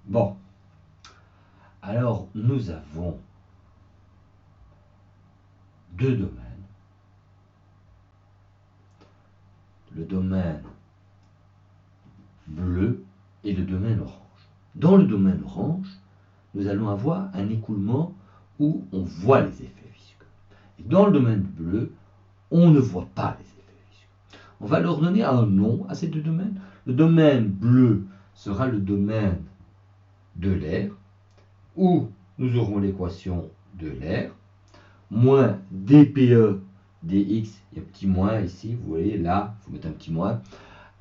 Bon, alors nous avons deux domaines. Le domaine bleu et le domaine orange. Dans le domaine orange, nous allons avoir un écoulement où on voit les effets visqueux. Et dans le domaine bleu, on ne voit pas les effets visqueux. On va leur donner un nom à ces deux domaines. Le domaine bleu sera le domaine de l'air, où nous aurons l'équation de l'air, moins dPE dx, il y a un petit moins ici, vous voyez là, il faut mettre un petit moins,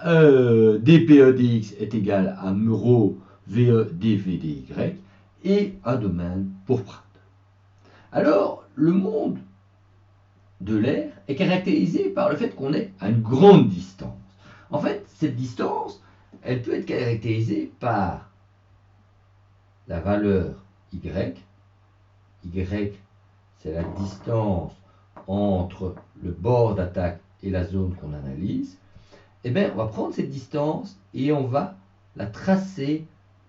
dPE dx est égal à ρ VE dV dy, et un domaine pour Prandtl. Alors, le monde de l'air est caractérisé par le fait qu'on est à une grande distance. En fait, cette distance, elle peut être caractérisée par la valeur y. Y, c'est la distance entre le bord d'attaque et la zone qu'on analyse. Eh bien, on va prendre cette distance et on va la tracer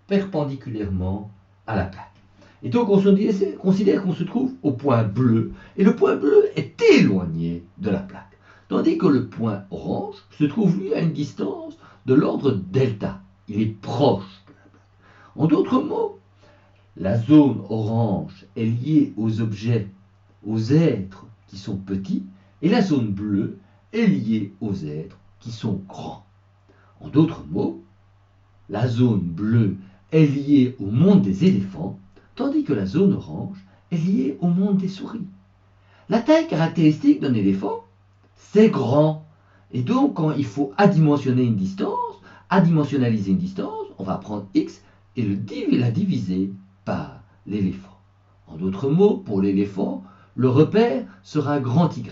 perpendiculairement à la plaque. Et donc, on considère qu'on se trouve au point bleu, et le point bleu est éloigné de la plaque. Tandis que le point orange se trouve, lui, à une distance de l'ordre delta. Il est proche de la plaque. En d'autres mots, la zone orange est liée aux objets, aux êtres qui sont petits, et la zone bleue est liée aux êtres qui sont grands. En d'autres mots, la zone bleue est liée au monde des éléphants, tandis que la zone orange est liée au monde des souris. La taille caractéristique d'un éléphant, c'est grand. Et donc, quand il faut adimensionner une distance, adimensionnaliser une distance, on va prendre x et la diviser par l'éléphant. En d'autres mots, pour l'éléphant, le repère sera grand Y.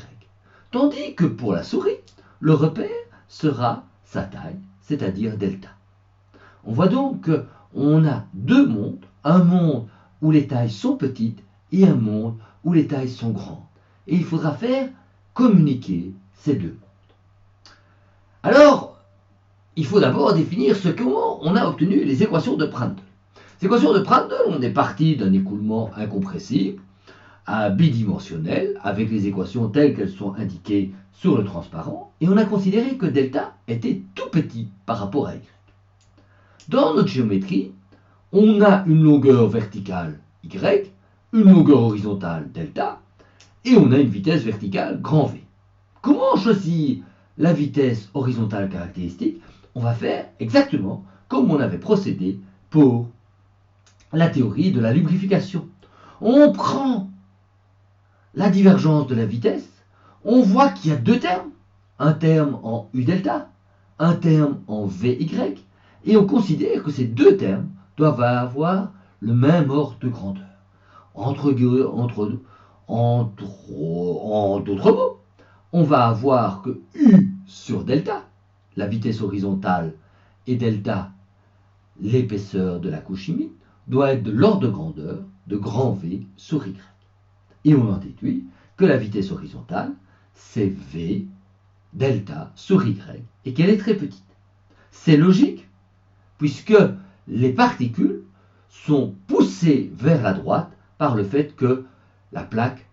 Tandis que pour la souris, le repère sera sa taille, c'est-à-dire delta. On voit donc qu'on a deux mondes, un monde où les tailles sont petites et un monde où les tailles sont grandes. Et il faudra faire communiquer ces deux mondes. Alors, il faut d'abord définir comment on a obtenu les équations de Prandtl. Les équations de Prandtl, on est parti d'un écoulement incompressible à bidimensionnel, avec les équations telles qu'elles sont indiquées sur le transparent, et on a considéré que delta était tout petit par rapport à y. Dans notre géométrie, on a une longueur verticale y, une longueur horizontale delta, et on a une vitesse verticale grand V. Comment choisir la vitesse horizontale caractéristique? On va faire exactement comme on avait procédé pour la théorie de la lubrification. On prend la divergence de la vitesse, on voit qu'il y a deux termes, un terme en U delta, un terme en VY, et on considère que ces deux termes doivent avoir le même ordre de grandeur. En d'autres mots, on va avoir que U sur delta, la vitesse horizontale, et delta, l'épaisseur de la couche chimique, doit être de l'ordre de grandeur de grand V sur Y. Et on en déduit que la vitesse horizontale, c'est V delta sur Y, et qu'elle est très petite. C'est logique, puisque les particules sont poussées vers la droite par le fait que la plaque,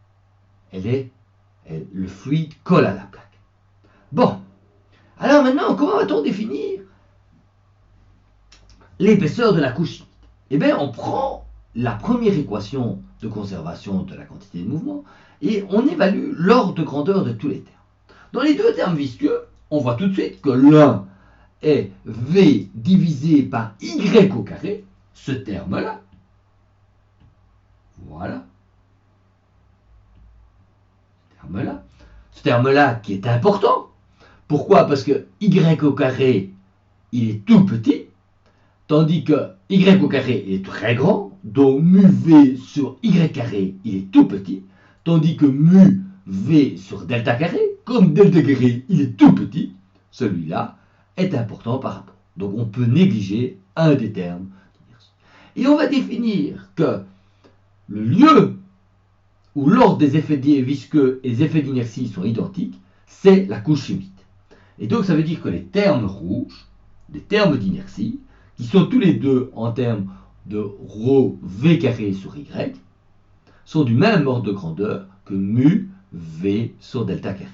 le fluide colle à la plaque. Bon, alors maintenant, comment va-t-on définir l'épaisseur de la couche chimique? Eh bien, on prend la première équation de conservation de la quantité de mouvement et on évalue l'ordre de grandeur de tous les termes. Dans les deux termes visqueux, on voit tout de suite que l'un est V divisé par Y au carré, ce terme-là. Voilà. Ce terme-là qui est important. Pourquoi? Parce que Y au carré, il est tout petit, tandis que Y au carré est très grand, donc mu V sur Y carré, il est tout petit, tandis que mu V sur delta carré, comme delta carré, il est tout petit, celui-là est important par rapport. Donc on peut négliger un des termes. Et on va définir que le lieu où l'ordre des effets visqueux et les effets d'inertie sont identiques, c'est la couche chimique. Et donc ça veut dire que les termes rouges, les termes d'inertie, qui sont tous les deux en termes de rho v carré sur y sont du même ordre de grandeur que mu v sur delta carré.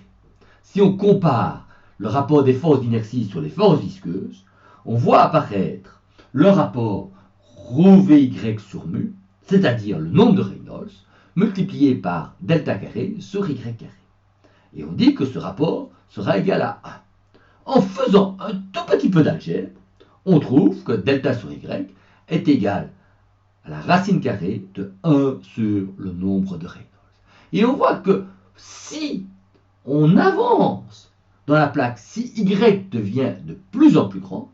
Si on compare le rapport des forces d'inertie sur les forces visqueuses, on voit apparaître le rapport rho vy sur mu, c'est-à-dire le nombre de Reynolds, multiplié par delta carré sur y carré. Et on dit que ce rapport sera égal à 1. En faisant un tout petit peu d'algèbre, on trouve que delta sur y est égal à la racine carrée de 1 sur le nombre de Reynolds. Et on voit que si on avance dans la plaque, si y devient de plus en plus grand,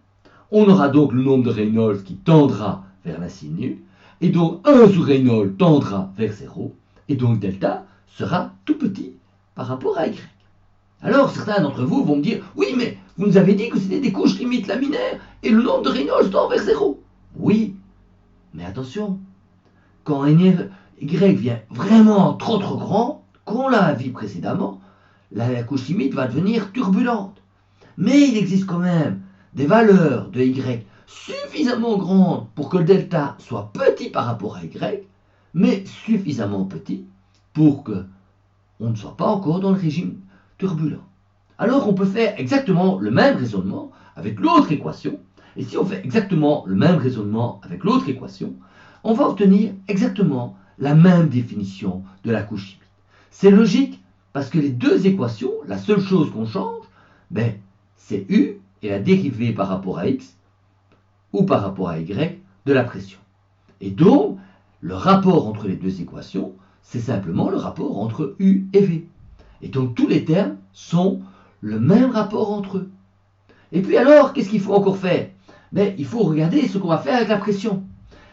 on aura donc le nombre de Reynolds qui tendra vers l'insigne nu, et donc 1 sur Reynolds tendra vers 0, et donc delta sera tout petit par rapport à y. Alors certains d'entre vous vont me dire, oui mais vous nous avez dit que c'était des couches limites laminaires, et le nombre de Reynolds tend vers 0. Oui, mais attention, quand y vient vraiment trop grand, comme on l'a vu précédemment, la couche limite va devenir turbulente. Mais il existe quand même des valeurs de y suffisamment grandes pour que le delta soit petit par rapport à y, mais suffisamment petit pour que on ne soit pas encore dans le régime turbulent. Alors on peut faire exactement le même raisonnement avec l'autre équation, et si on fait exactement le même raisonnement avec l'autre équation, on va obtenir exactement la même définition de la couche limite. C'est logique, parce que les deux équations, la seule chose qu'on change, c'est U et la dérivée par rapport à X ou par rapport à Y de la pression. Et donc, le rapport entre les deux équations, c'est simplement le rapport entre U et V. Et donc, tous les termes sont le même rapport entre eux. Et puis alors, qu'est-ce qu'il faut encore faire? Il faut regarder ce qu'on va faire avec la pression.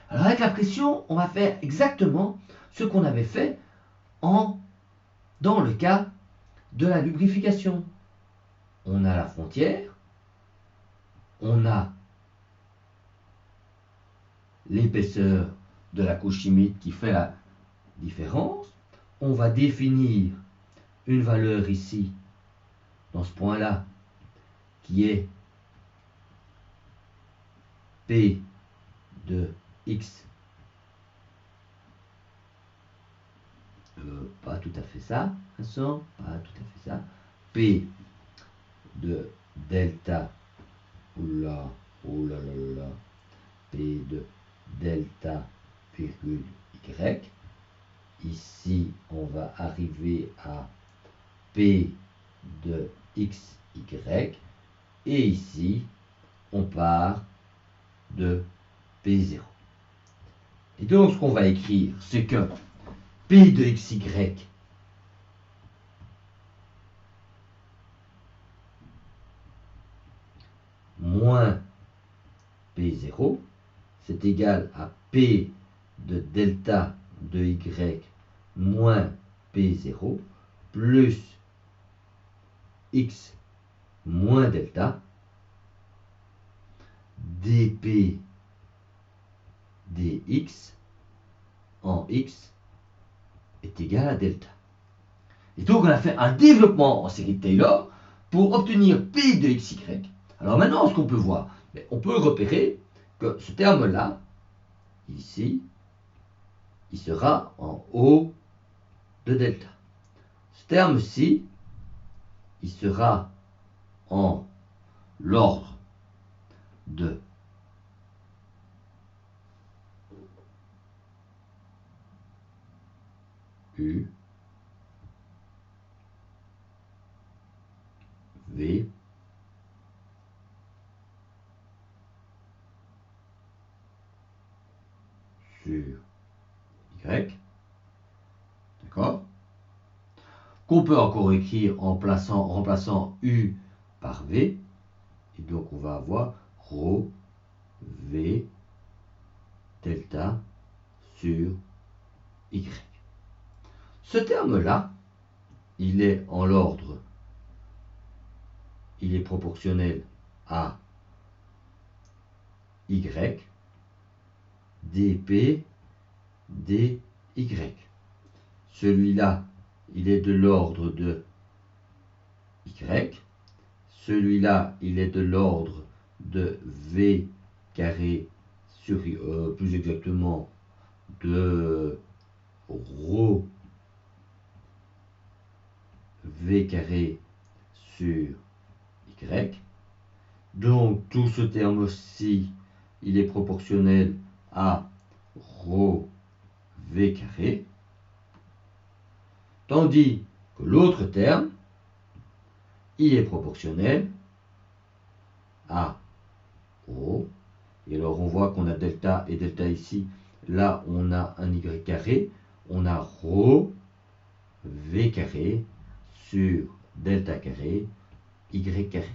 Alors, avec la pression, on va faire exactement ce qu'on avait fait dans le cas de la lubrification. On a la frontière, on a l'épaisseur de la couche chimique qui fait la différence. On va définir une valeur ici, dans ce point-là, qui est P de X. Pas tout à fait ça, Vincent, pas tout à fait ça. P de delta, oula, P de delta virgule Y. Ici, on va arriver à P de XY. Et ici, on part de P0. Et donc, ce qu'on va écrire, c'est que P de XY moins P0, c'est égal à P de delta de Y moins P0 plus X moins delta dP dx en X est égal à delta. Et donc on a fait un développement en série de Taylor pour obtenir P de XY. Alors maintenant, ce qu'on peut voir, on peut repérer que ce terme-là, ici, il sera en haut de delta. Ce terme-ci, il sera en l'ordre de U, V, sur Y, d'accord? Qu'on peut encore écrire en remplaçant U par V, et donc on va avoir ρ V delta sur Y. Ce terme-là, il est en l'ordre, il est proportionnel à Y, dP, dy. Celui-là, il est de l'ordre de Y. Celui-là, il est de l'ordre de V carré sur, plus exactement, de rho v carré sur y. Donc tout ce terme-ci, il est proportionnel à rho v carré. Tandis que l'autre terme, il est proportionnel à rho. Et alors on voit qu'on a delta et delta ici. Là on a un y carré. On a rho v carré sur delta carré y carré.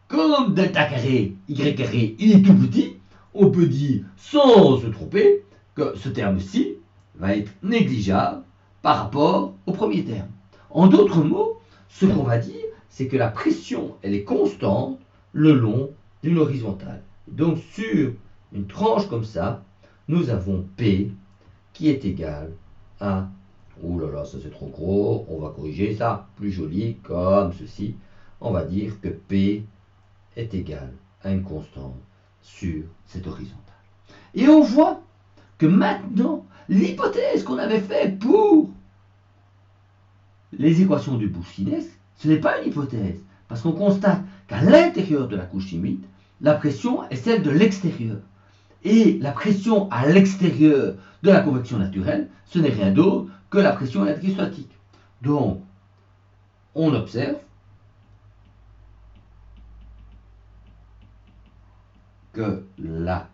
Comme delta carré y carré il est tout petit, on peut dire sans se tromper que ce terme-ci va être négligeable par rapport au premier terme. En d'autres mots, ce qu'on va dire, c'est que la pression, elle est constante le long d'une horizontale. Donc sur une tranche comme ça, nous avons P qui est égal à, ouh là là, ça c'est trop gros, on va corriger ça, plus joli, comme ceci. On va dire que P est égal à une constante sur cette horizontale. Et on voit que maintenant, l'hypothèse qu'on avait faite pour les équations du Bouche-Finesse, ce n'est pas une hypothèse, parce qu'on constate qu'à l'intérieur de la couche limite, la pression est celle de l'extérieur. Et la pression à l'extérieur de la convection naturelle, ce n'est rien d'autre que la pression électrostatique. Donc, on observe que la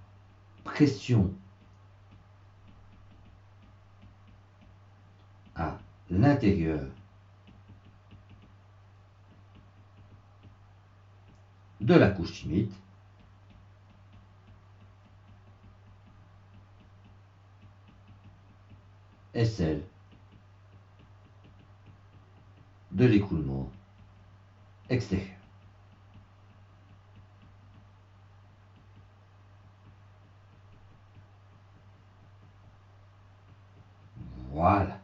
pression à l'intérieur de la couche limite est celle de l'écoulement extérieur. Voilà.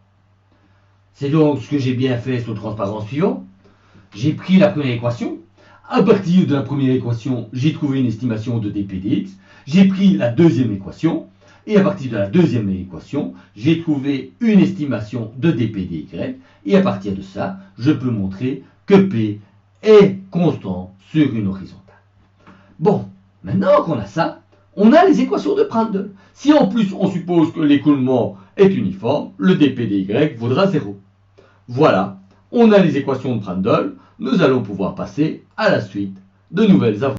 C'est donc ce que j'ai bien fait sur le transparent suivant. J'ai pris la première équation. À partir de la première équation, j'ai trouvé une estimation de dp dx. J'ai pris la deuxième équation. Et à partir de la deuxième équation, j'ai trouvé une estimation de dp dy. Et à partir de ça, je peux montrer que P est constant sur une horizontale. Bon, maintenant qu'on a ça, on a les équations de Prandtl. Si en plus on suppose que l'écoulement est uniforme, le dp dy vaudra 0. Voilà, on a les équations de Prandtl. Nous allons pouvoir passer à la suite de nouvelles aventures.